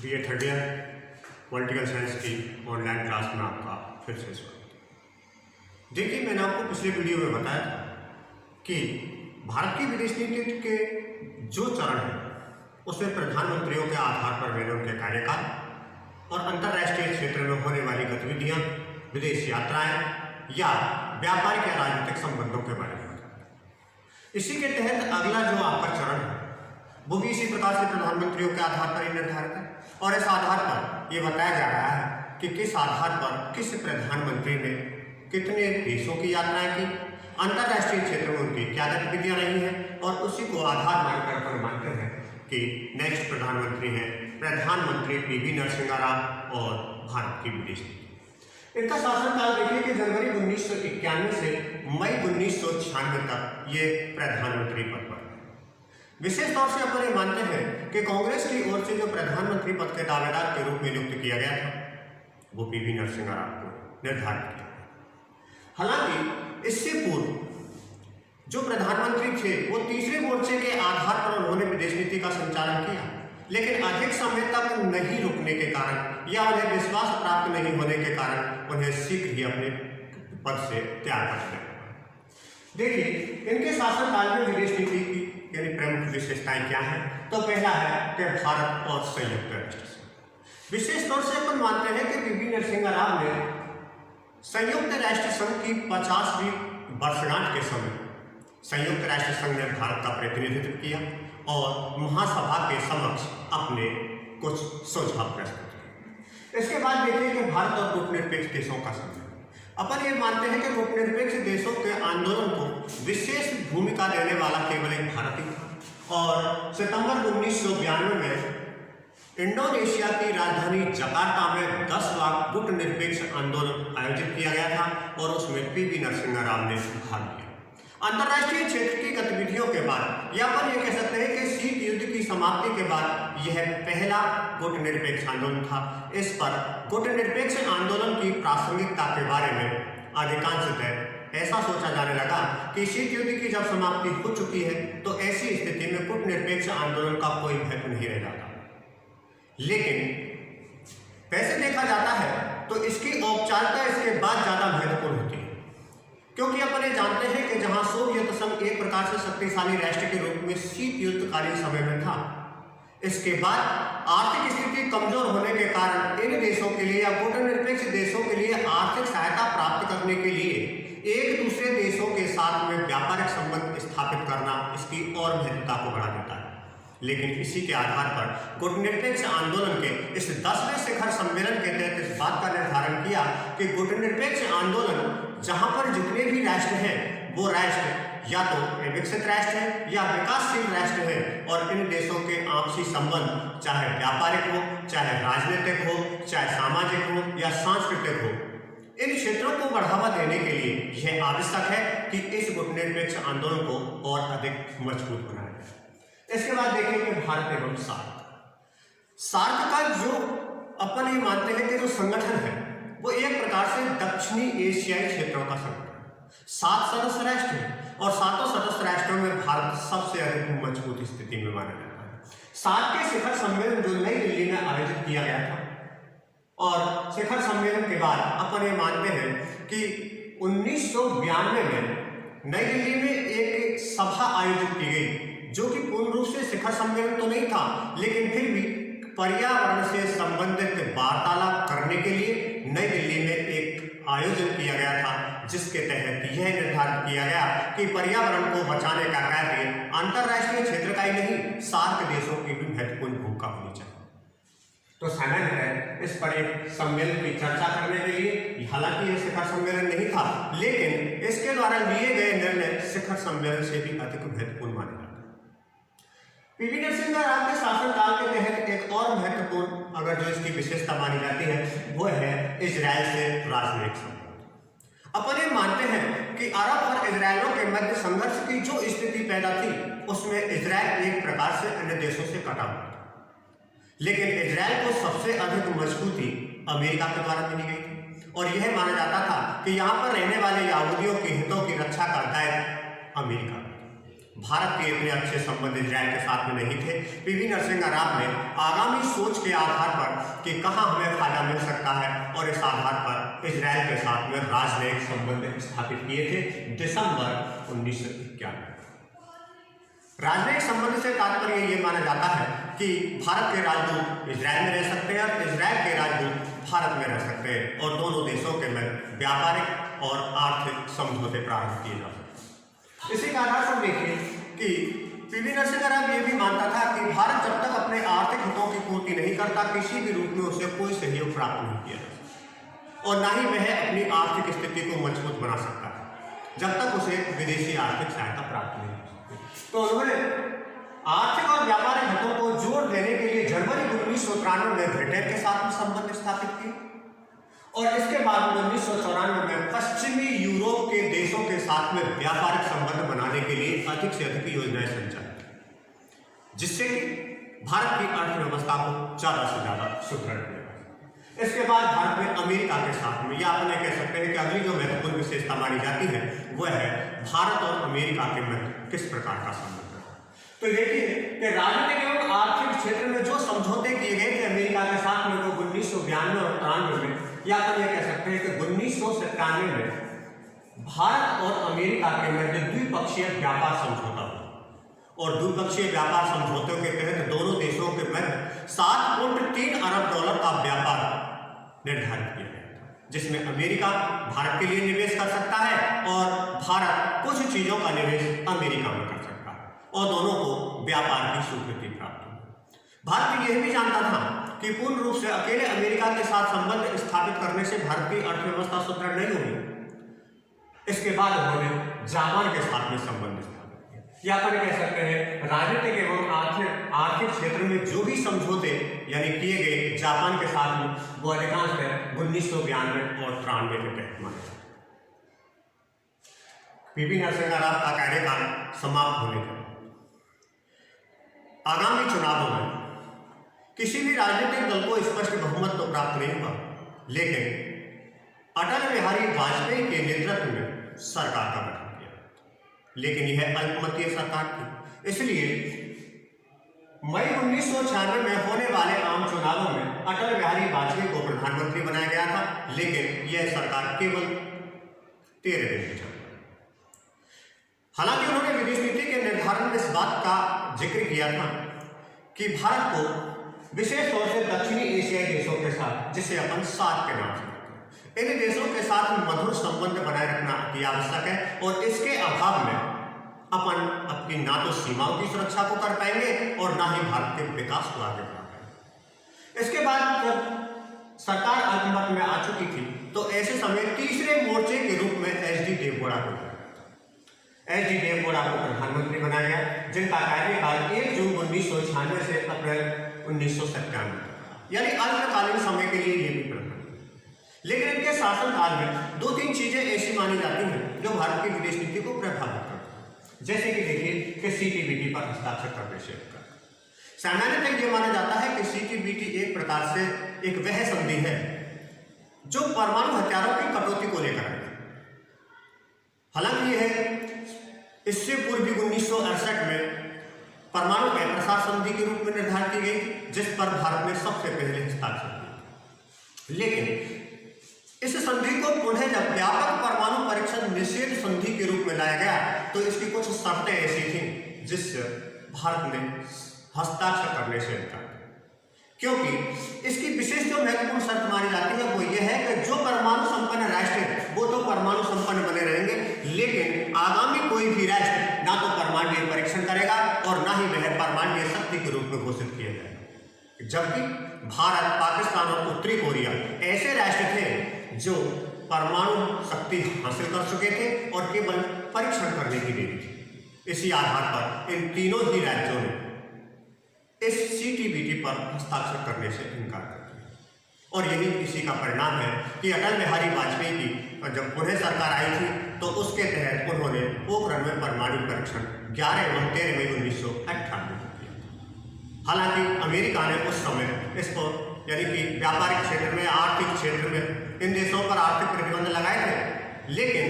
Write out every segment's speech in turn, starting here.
BA third year political science की online class में आपका फिर से स्वागत। देखिए, मैंने आपको पिछले वीडियो में बताया था कि भारत की विदेश नीति के जो चरण है उसमें प्रधानमंत्रियों के आधार पर मैंने उनके कार्यकाल और अंतर्राष्ट्रीय क्षेत्र में होने वाली गतिविधियां, विदेश यात्राएं या व्यापारिक या राजनीतिक संबंधों के बारे में बताया। इसी के तहत अगला जो आपका चरण है वो भी इसी प्रकार से प्रधानमंत्रियों के आधार पर ही निर्धारित है और इस आधार पर ये बताया जा रहा है कि किस आधार पर किस प्रधानमंत्री ने कितने देशों की यात्राएं की, अंतर्राष्ट्रीय क्षेत्र में उनकी क्या गतिविधियां रही हैं और उसी को आधार मानकर अपन मानते हैं कि नेक्स्ट प्रधानमंत्री हैं प्रधानमंत्री PV नरसिम्हा राव और भारत की विदेश नीति। इनका शासनकाल देखिए कि जनवरी 1991 से मई 1996 तक ये प्रधानमंत्री पद पर। विशेष तौर से अपन ये मानते हैं कि कांग्रेस की ओर से जो प्रधानमंत्री पद के दावेदार के रूप में नियुक्त किया गया था वो PV नरसिम्हा राव को निर्धारित किया। हालांकि इससे पूर्व जो प्रधानमंत्री थे वो तीसरे मोर्चे के आधार पर उन्होंने विदेश नीति का संचालन किया, लेकिन अधिक समय तक नहीं रुकने के कारण या उन्हें विश्वास प्राप्त नहीं होने के कारण उन्हें शीघ्र ही अपने पद से त्याग करना पड़ा। देखिए, इनके शासनकाल में विदेश नीति की यानी प्रमुख विशेषताएं क्या हैं? तो पहला है कि भारत और संयुक्त राष्ट्र संघ। विशेष तौर से अपन मानते हैं कि PV नरसिम्हा राव ने संयुक्त राष्ट्र संघ की 50वीं वर्षगांठ के समय संयुक्त राष्ट्र संघ ने भारत का प्रतिनिधित्व किया और महासभा के समक्ष अपने कुछ सुझाव प्रस्तुत किए। इसके बाद देखिए कि भारत और गुटनिरपेक्ष देशों का संघ। अपन ये मानते हैं कि गुटनिरपेक्ष देशों के आंदोलन को विशेष भूमिका देने वाला केवल एक भारत ही था और सितंबर 1992 में इंडोनेशिया की राजधानी जकार्ता में 10 लाख गुटनिरपेक्ष आंदोलन आयोजित किया गया था और उसमें PV नरसिम्हा राव ने भाग लिया। अंतर्राष्ट्रीय क्षेत्र की गतिविधियों के बाद या अपन ये कह सकते हैं कि शीत युद्ध की समाप्ति के बाद यह पहला गुटनिरपेक्ष आंदोलन था। इस पर गुटनिरपेक्ष आंदोलन की प्रासंगिकता के बारे में अधिकांशतः ऐसा सोचा जाने लगा कि शीत युद्ध की जब समाप्ति हो चुकी है तो ऐसी स्थिति में गुटनिरपेक्ष आंदोलन का कोई महत्व नहीं रह जाता। लेकिन वैसे देखा जाता है तो इसकी औपचारिकता इसके बाद ज्यादा महत्वपूर्ण होती है, क्योंकि अपन ये जानते हैं कि जहां सोवियत संघ एक प्रकार से शक्तिशाली राष्ट्र के रूप में शीत युद्धकालीन समय में था, इसके बाद आर्थिक स्थिति कमजोर होने के कारण इन देशों के लिए या गुटनिरपेक्ष देशों के लिए आर्थिक सहायता प्राप्त करने के लिए एक दूसरे देशों के साथ में व्यापारिक संबंध स्थापित करना इसकी और महत्वता को बढ़ा देता है। लेकिन इसी के आधार पर गुटनिरपेक्ष आंदोलन के इस 10वें शिखर सम्मेलन के तहत इस बात का निर्धारण किया कि गुटनिरपेक्ष आंदोलन जहां पर जितने भी राष्ट्र हैं वो राष्ट्र या तो विकसित राष्ट्र है या विकासशील राष्ट्र है और इन देशों के आपसी संबंध चाहे व्यापारिक हो, चाहे राजनीतिक हो, चाहे सामाजिक हो या सांस्कृतिक हो, इन क्षेत्रों को बढ़ावा देने के लिए यह आवश्यक है कि इस गुटनिरपेक्ष आंदोलन को और अधिक मजबूत बनाया जाए। इसके बाद देखेंगे भारत एवं सार्क का जो अपन ये मानते हैं कि जो संगठन है वो एक प्रकार से दक्षिणी एशियाई क्षेत्रों का संगठन है। 7 सदस्य राष्ट्र हैं और 7 सदस्य राष्ट्रों में भारत सबसे अधिक मजबूत स्थिति में माना जाता है। सार्क के शिखर सम्मेलन जो नई दिल्ली में आयोजित किया गया था और शिखर सम्मेलन के बाद अपन ये मानते हैं कि 1992 में नई दिल्ली में एक सभा आयोजित की गई जो कि पूर्ण रूप से शिखर सम्मेलन तो नहीं था, लेकिन फिर भी पर्यावरण से संबंधित वार्तालाप करने के लिए नई दिल्ली में एक आयोजन किया गया था, जिसके तहत यह निर्धारित किया गया कि पर्यावरण को बचाने का कार्य अंतर्राष्ट्रीय क्षेत्र का ही नहीं सार्क देशों की भी महत्वपूर्ण भूमिका होनी चाहिए। तो समय है इस पर एक सम्मेलन की चर्चा करने के लिए, हालांकि यह शिखर सम्मेलन नहीं था लेकिन इसके द्वारा लिए गए निर्णय शिखर सम्मेलन से भी अधिक महत्वपूर्ण माने जाते हैं। PV नरसिम्हा राव के शासनकाल के तहत एक और महत्वपूर्ण अगर जो इसकी विशेषता मानी जाती है वो है इजराइल से राजनयिक संबंध। अपन ये मानते हैं कि अरब और इजरायलियों के मध्य संघर्ष की जो स्थिति पैदा थी उसमें इजराइल एक प्रकार से अन्य देशों से कटा हुआ था, लेकिन इजराइल को सबसे अधिक मजबूती अमेरिका के द्वारा मिली गई थी और यह माना जाता था कि यहाँ पर रहने वाले यहूदियों के हितों की रक्षा का दायित्व अमेरिका। भारत के अपने अच्छे संबंध इजराइल के साथ में नहीं थे। पीवी नरसिंह राव ने आगामी सोच के आधार पर कि कहाँ हमें फायदा मिल सकता है और इस आधार पर इजराइल के साथ में राजनयिक संबंध स्थापित किए थे दिसंबर 1991। राजनयिक संबंध से तात्पर्य ये माना जाता है कि भारत के राजदूत इजराइल में रह सकते हैं और इजराइल के राजदूत भारत में रह सकते हैं और दोनों देशों के मध्य व्यापारिक और आर्थिक समझौते प्रारंभ किए जा सकते हैं। इसी के आधार पर देखिए कि पीवी नरसिंह राव ये भी मानता था कि भारत जब तक अपने आर्थिक हितों की पूर्ति नहीं करता किसी भी रूप में उसे कोई सहयोग प्राप्त नहीं किया जा सकता और न ही वह अपनी आर्थिक स्थिति को मजबूत बना सकता है जब तक उसे विदेशी आर्थिक सहायता प्राप्त नहीं हो सकती। तो उन्होंने आर्थिक और व्यापारिक हितों को जोड़ देने के लिए जनवरी 1993 में ब्रिटेन के साथ में संबंध स्थापित किए और इसके बाद 1994 में पश्चिमी यूरोप के देशों के साथ में व्यापारिक संबंध बनाने के लिए अधिक से अधिक योजनाएं संचालित की जिससे कि भारत की अर्थव्यवस्था को ज्यादा से ज्यादा सुदृढ़ किया। इसके बाद भारत में अमेरिका के साथ में या अपने कह सकते हैं कि अगली जो महत्वपूर्ण विशेषता मानी जाती है वह है भारत और अमेरिका के मध्य किस प्रकार का संबंध है। तो देखिए कि राजनीतिक एवं आर्थिक क्षेत्र में जो समझौते किए गए थे अमेरिका के साथ में वो 1992 और 93 में या अपन ये कह सकते हैं कि 1997 में भारत और अमेरिका के मध्य द्विपक्षीय व्यापार समझौता हुआ और द्विपक्षीय व्यापार समझौते के तहत दोनों देशों के मध्य $7.3 अरब का व्यापार निर्धारित किया गया था जिसमें अमेरिका भारत के लिए निवेश कर सकता है और भारत कुछ चीजों का निवेश अमेरिका में कर सकता है और दोनों को व्यापार की स्वीकृति प्राप्त हुई। भारत यह भी जानता था कि पूर्ण रूप से अकेले अमेरिका के साथ संबंध स्थापित करने से भारत की अर्थव्यवस्था सुदृढ़ नहीं होगी। इसके बाद उन्होंने जापान के साथ में संबंध स्थापित किया या अपन कह सकते हैं राजनीतिक एवं आर्थिक क्षेत्र में जो भी समझौते यानी किए गए जापान के साथ में वो अधिकांश 1992 और 93 के तहत माने जाते। पीवी नरसिंह राव का कार्यकाल समाप्त होने के आगामी चुनावों में किसी भी राजनीतिक दल को स्पष्ट बहुमत तो प्राप्त नहीं हुआ लेकिन अटल बिहारी वाजपेयी के नेतृत्व में सरकार का गठन किया लेकिन यह अल्पमतीय सरकार थी। इसलिए मई 1996 में होने वाले आम चुनावों में अटल बिहारी वाजपेयी को प्रधानमंत्री बनाया गया था लेकिन यह सरकार केवल 13 दिन की चली। हालांकि उन्होंने विदेश नीति के निर्धारण में इस बात का जिक्र किया था कि भारत को विशेष तौर से दक्षिणी एशियाई देशों के साथ जिसे अपन सार्क के नाम से इन देशों के साथ मधुर संबंध बनाए रखना अति आवश्यक है और इसके अभाव में अपन अपनी ना तो सीमाओं की सुरक्षा को कर पाएंगे और ना ही भारत के विकास को आगे बढ़ा पाएंगे। इसके बाद जब सरकार अल्पमत में आ चुकी थी तो ऐसे समय तीसरे मोर्चे के रूप में एच.डी. देवगौड़ा को प्रधानमंत्री बनाया गया जिनका कार्यकाल 1 जून 1996 से अप्रैल 1997 यानी अल्पकालीन समय के लिए ये भी प्रधान। लेकिन इनके शासनकाल में 2-3 चीजें ऐसी मानी जाती हैं जो भारत की विदेश नीति को प्रभावित करती हैं जैसे कि देखिए कि CTBT पर हस्ताक्षर करने से सामान्यतः ये माना जाता है कि CTBT एक प्रकार से एक वह संधि है जो परमाणु हथियारों की कटौती को लेकर है। हालांकि यह इससे पूर्व 1968 में परमाणु अप्रसार संधि के रूप में निर्धारित की गई जिस पर भारत ने सबसे पहले हस्ताक्षर किया। लेकिन इस संधि को पुनः जब व्यापक परमाणु परीक्षण निषेध संधि के रूप में लाया गया तो इसकी कुछ शर्तें ऐसी थीं जिससे भारत ने हस्ताक्षर करने से इनकार किया क्योंकि इसकी विशेष जो महत्वपूर्ण शर्त मानी जाती है वो ये है कि जो परमाणु संपन्न राष्ट्र है वो तो परमाणु संपन्न बने रहेंगे लेकिन आगामी कोई भी राष्ट्र ना तो परमाणु परीक्षण करेगा और ना ही वह परमाणु शक्ति के रूप में घोषित किया जाएगा। जबकि भारत, पाकिस्तान और उत्तरी कोरिया ऐसे राष्ट्र थे जो परमाणु शक्ति हासिल कर चुके थे और केवल परीक्षण करने की देरी थी। इसी आधार पर इन तीनों ही राज्यों ने इस CTBT पर हस्ताक्षर करने से इनकार कर दिया और यही इसी का परिणाम है कि अटल बिहारी वाजपेयी की जब पुनः सरकार आई थी तो उसके तहत उन्होंने पोखरण में परमाणु परीक्षण 11 एवं 13 मई 1998 में किया। हालांकि अमेरिका ने उस समय इस पर यानी कि व्यापारिक क्षेत्र में, आर्थिक क्षेत्र में इन देशों पर आर्थिक प्रतिबंध लगाए थे लेकिन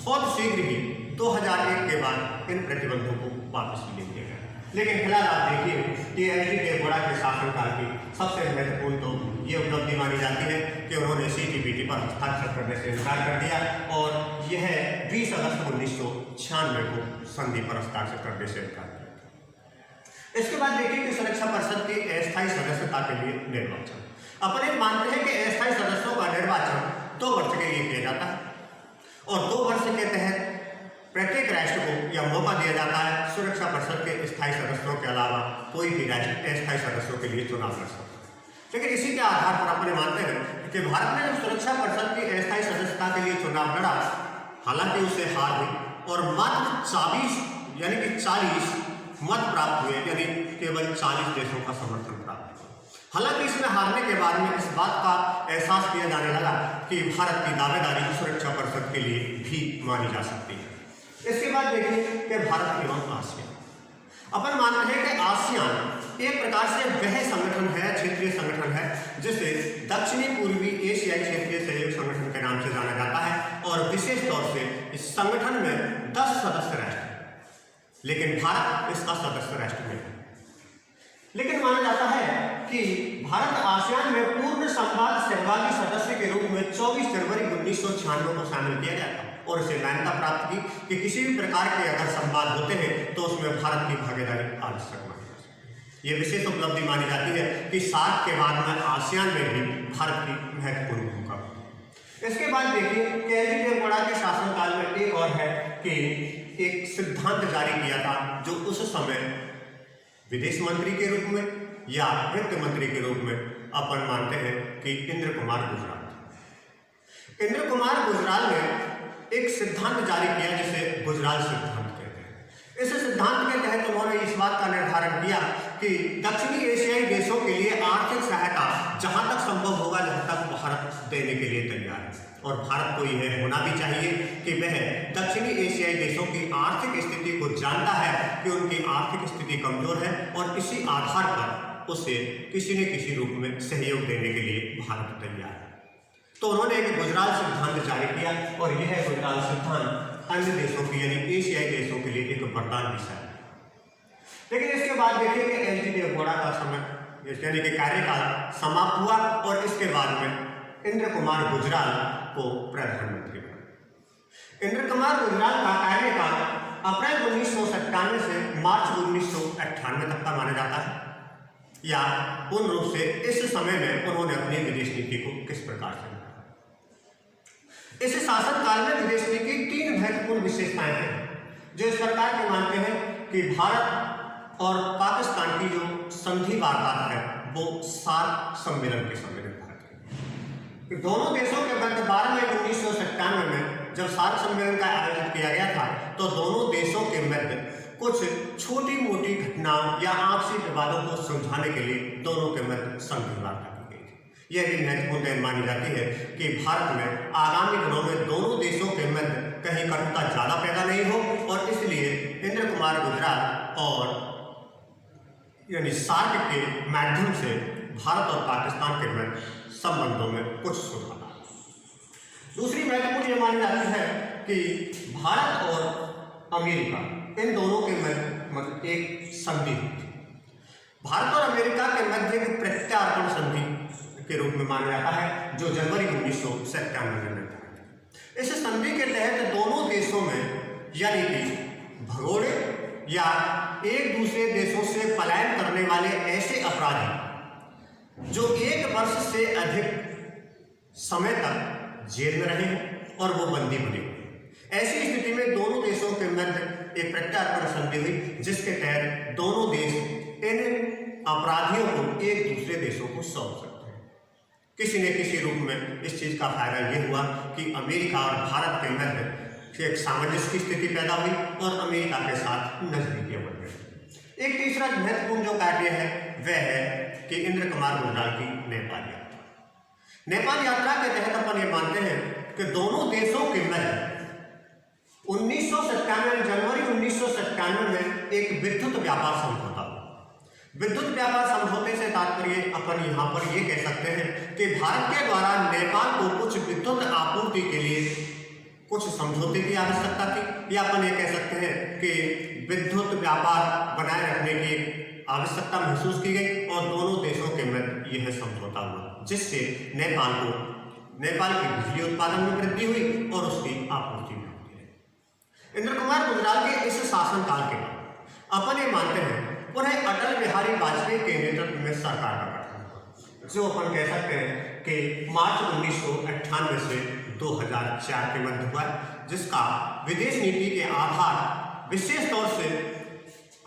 बहुत शीघ्र ही 2001 के बाद इन प्रतिबंधों को वापस ले लिया गया। लेकिन फिलहाल आप देखिए कि एच डी देवगौड़ा के शासनकाल की सबसे महत्वपूर्ण तो ये उपलब्धि मानी जाती है कि उन्होंने CTBT पर हस्ताक्षर करने से इनकार कर दिया और यह 20 अगस्त 1996 को संधि पर हस्ताक्षर करने से इनकार किया। इसके बाद देखिए कि सुरक्षा परिषद की अस्थायी सदस्यता के लिए निर्वाचन। अपन एक मानते हैं कि अस्थायी सदस्यों का निर्वाचन 2 वर्ष के लिए किया जाता है और 2 वर्ष के तहत प्रत्येक राष्ट्र को यह मौका दिया जाता है सुरक्षा परिषद के स्थायी सदस्यों के अलावा कोई भी राष्ट्र अस्थायी सदस्यों के लिए चुनाव लड़ सकता है। लेकिन इसी के आधार पर अपने मानते हैं कि भारत ने जब सुरक्षा परिषद की अस्थायी सदस्यता के लिए चुनाव लड़ा, हालांकि उसे हार हुई और मात्र 40 यानी कि 40 मत प्राप्त हुए, यानी केवल 40 देशों का समर्थन प्राप्त हुआ। हालांकि इसमें हारने के बाद में इस बात का एहसास किया जाने लगा कि भारत की दावेदारी सुरक्षा परिषद के लिए भी मानी जा सकती है। इसके बाद देखिए कि भारत एवं आसियान। अपन मानते हैं कि आसियान एक प्रकार से वह संगठन है, क्षेत्रीय संगठन है, जिसे दक्षिणी पूर्वी एशियाई क्षेत्रीय सहयोग संगठन के नाम से जाना जाता है और विशेष तौर से इस संगठन में 10 सदस्य राष्ट्र हैं, लेकिन भारत इसका सदस्य राष्ट्र नहीं है। लेकिन माना जाता है कि भारत आसियान में पूर्ण संवाद सहभागी सदस्य के रूप में 24 जनवरी 1996 को शामिल किया गया था और इसे मान्यता प्राप्त की कि किसी भी प्रकार के अगर संवाद होते हैं तो उसमें भारत की भागीदारी आवश्यक मानी जाती है। यह विशेष उपलब्धि मानी जाती है कि सार्क के बाद में आसियान में भी भारत की महत्वपूर्ण भूमिका होती है। इसके बाद देखिए कि एच डी देवगौड़ा के शासनकाल में एक और है कि एक सिद्धांत जारी किया था जो उस समय विदेश मंत्री के रूप में या वित्त मंत्री के रूप में अपन मानते हैं कि इंद्र कुमार गुजराल। इंद्र कुमार गुजराल ने एक सिद्धांत जारी किया जिसे गुजराल सिद्धांत कहते हैं। इस सिद्धांत के तहत उन्होंने इस बात का निर्धारण किया कि दक्षिणी एशियाई देशों के लिए आर्थिक सहायता जहां तक संभव होगा, जहां तक भारत देने के लिए तैयार है और भारत को यह होना भी चाहिए कि वह दक्षिणी एशियाई देशों की आर्थिक स्थिति को जानता है कि उनकी आर्थिक स्थिति कमजोर है और इसी आधार पर उसे किसी न किसी रूप में सहयोग देने के लिए भारत तैयार है। तो उन्होंने एक गुजराल सिद्धांत जारी किया और यह गुजराल सिद्धांत अन्य देशों की यानी एशियाई देशों के लिए एक वरदान विषय है। लेकिन इसके बाद देखिए कि एच डी देवगौड़ा का समय यानी कि कार्यकाल समाप्त हुआ और इसके बाद में इंद्र कुमार गुजराल को प्रधानमंत्री बना। इंद्र कुमार गुजराल का कार्यकाल अप्रैल 1997 से मार्च 1998 तक का माना जाता है, या पूर्ण रूप से इस समय में उन्होंने अपनी विदेश नीति को किस प्रकार से इस शासनकाल में विदेश नीति की 3 महत्वपूर्ण विशेषताएं हैं जो इस प्रकार के मानते हैं कि भारत और पाकिस्तान की जो संधि वार्ता है वो सार्क सम्मेलन के समय निर्धारित है। दोनों देशों के मध्य 12 मई 1997 में जब सार्क सम्मेलन का आयोजन किया गया था तो दोनों देशों के मध्य कुछ छोटी मोटी घटनाओं या आपसी विवादों को सुलझाने के लिए दोनों के मध्य संधि वार्ता की गई थी। यह भी महत्वपूर्ण देन मानी जाती है कि भारत में आगामी दिनों में दोनों देशों के मध्य कहीं कटुता ज्यादा पैदा नहीं हो और इसलिए इंद्र कुमार गुजराल और यानी सार्क के माध्यम से भारत और पाकिस्तान के मध्य संबंधों में कुछ सुधार। दूसरी महत्वपूर्ण यह मानी जाती है कि भारत और अमेरिका इन दोनों के मध्य एक संधि थी। भारत और अमेरिका के मध्य एक प्रत्यार्पण संधि के रूप में माना जाता है जो जनवरी 1997 में निर्धारित। इस संधि के तहत दोनों देशों में यानी कि भगोड़े या एक दूसरे देशों से पलायन करने वाले ऐसे अपराधी जो 1 वर्ष से अधिक समय तक जेल में रहे और वो बंदी बने, ऐसी स्थिति में दोनों देशों के मध्य एक प्रत्यार्पण संधि हुई जिसके तहत दोनों देश इन अपराधियों को एक दूसरे देशों को सौंप सकते हैं। किसी न किसी रूप में इस चीज का फायदा ये हुआ कि अमेरिका और भारत के मध्य एक सामंजस्य की स्थिति पैदा हुई और अमेरिका के साथ नजदीकियां बढ़ गई। एक तीसरा महत्वपूर्ण जो कार्य है वह है कि इंद्र कुमार गुजराल की नेपाल यात्रा। नेपाल यात्रा के तहत अपन ये मानते हैं कि दोनों देशों के मध्य 1997 जनवरी 1997 में एक विद्युत व्यापार समझौता हुआ। विद्युत व्यापार समझौते से तात्पर्य अपन यहाँ पर ये कह सकते हैं कि भारत के द्वारा नेपाल को कुछ विद्युत आपूर्ति के लिए कुछ समझौते की आवश्यकता थी, या अपन ये कह सकते हैं कि विद्युत व्यापार बनाए रखने की आवश्यकता महसूस की गई और दोनों देशों के मध्य यह समझौता हुआ, जिससे नेपाल की बिजली उत्पादन में वृद्धि हुई और उसकी आपूर्ति में होती है। इंद्र कुमार गुजराल के इस शासनकाल के बाद अपन ये मानते हैं उन्हें अटल बिहारी वाजपेयी के नेतृत्व में सरकार का गठन हुआ, जो अपन कह सकते हैं कि मार्च 1998 से 2004 के मध्य हुआ, जिसका विदेश नीति के आधार विशेष तौर से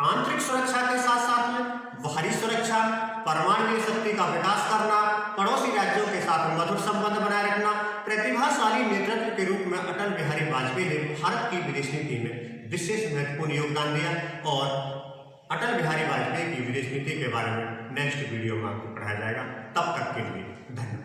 आंतरिक सुरक्षा के साथ साथ में बाहरी सुरक्षा, परमाणु शक्ति का विकास करना, पड़ोसी राज्यों के साथ मधुर संबंध बनाए रखना, प्रतिभाशाली नेतृत्व के रूप में अटल बिहारी वाजपेयी ने भारत की विदेश नीति में विशेष महत्वपूर्ण योगदान दिया। और अटल बिहारी वाजपेयी की विदेश नीति के बारे में नेक्स्ट वीडियो में आपको पढ़ाया जाएगा। तब तक के लिए धन्यवाद।